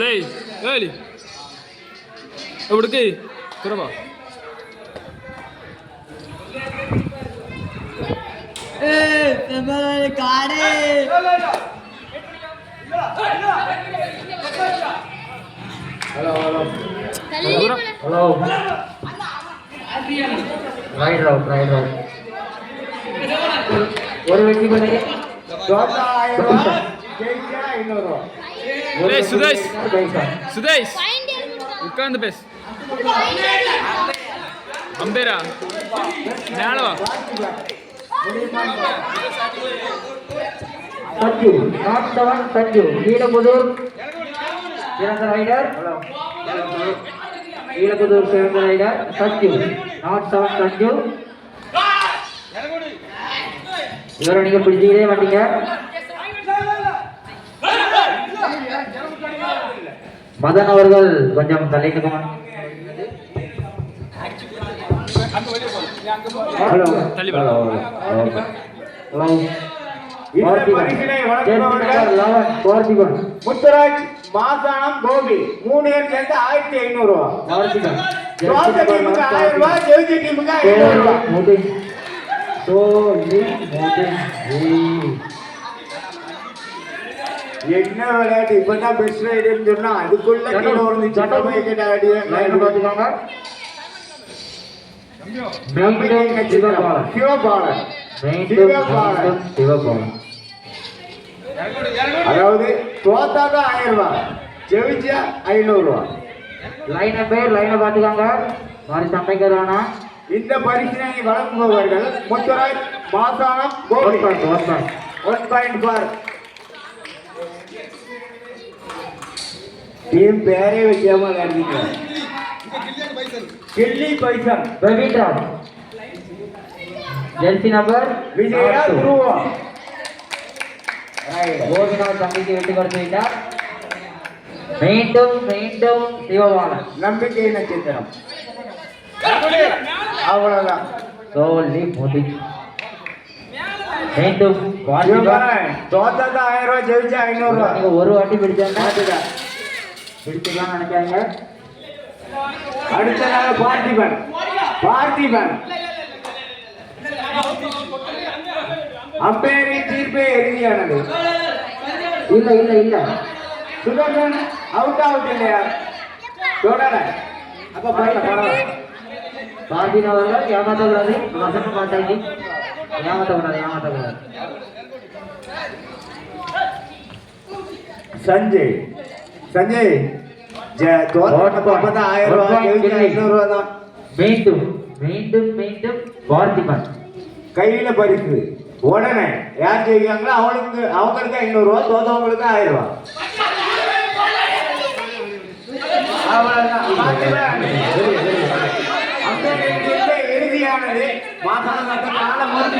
ஏய் ஏய் எவ்வளோக்கு குறவா காடே ஹலோ ஹலோ ஹலோ ரைட் ரவுட் ஒரு வெற்றி பண்ணி சுதேஷ் சுதேஷ் உட்கார்ந்து பேசு அம்பேரா மேலவா சஞ்சு நாட் செவன் சஞ்சு ஈழபுதூர் சிறந்த ரைடர் ஈழபுதூர் சிறந்த ரைடர் சஞ்சு நாட் செவன் சஞ்சு இவரை நீங்க பிடிச்சிக்கிட்டே மாட்டீங்க மதன் அவர்கள் கொஞ்சம் தள்ளிட்டு முத்துராஜ் மாசானம் கோபி 3 பேர் சேர்ந்து 1500 ரூபாய் 1000 ரூபாய் ஜெயிச்ச டீமுக்கு 500 ரூபாய் என்ன விளையாட்டு இப்பதான் பெஸ்ட் ரைடர்னு சொன்னா அதுக்குள்ள கீழே வந்து சட்டமைக்கிட்ட ஆடிய லைன் பாத்துக்காங்க அதாவது தோத்தாக்க 1000 ரூபாய் ஜெயிச்சா 500 ரூபாய் லைனை பேர் லைனை பாத்துக்காங்க மாதிரி சமைக்கிறானா இந்த பரிசினை வழங்குபவர்கள் முத்துராஜ் மாசானம் 1.4 டீம் பேரே வைக்காம விளையாடுறீங்க கில்லி bison Pavithraj jersey number Vijaya Dhruva Gopinath தம்பிக்கு வெற்றி கொடுத்து விட்டார் மீண்டும் மீண்டும் சிவபாலன் நம்பிக்கை நட்சத்திரம் அவ்வளவுதான் சோலி மோதி மீண்டும் தோத்தா 1000 ரூபாய் ஜெயிச்சா 500 ரூபாய் நீங்க ஒரு வாட்டி பிடிச்சாங்க பிடிச்சிக்கலாம் நினைக்காங்க அடுத்ததாக பார்த்திபன் அம்பேரின் தீர்ப்பே இறுதியானது இல்ல சுதர்சன் அவுட் இல்லையா தொடர அப்ப பார்த்திபன் அவர்கள் ஏமாத்தக்கூடாது வசனம் பார்த்தாங்க ஏமாத்தக்கூடாது சஞ்சய் தோத்த 1000 ரூபாய் 500 ரூபாய் தான் மீண்டும் மீண்டும் மீண்டும் பார்த்திபன் கையில பரிசு உடனே யார் ஜெயிக்கிறாங்களோ அவங்களுக்கு 500 ரூபாய் தோத்தவங்களுக்கு 1000 ரூபாய் இறுதியானது மாசான மறுத்து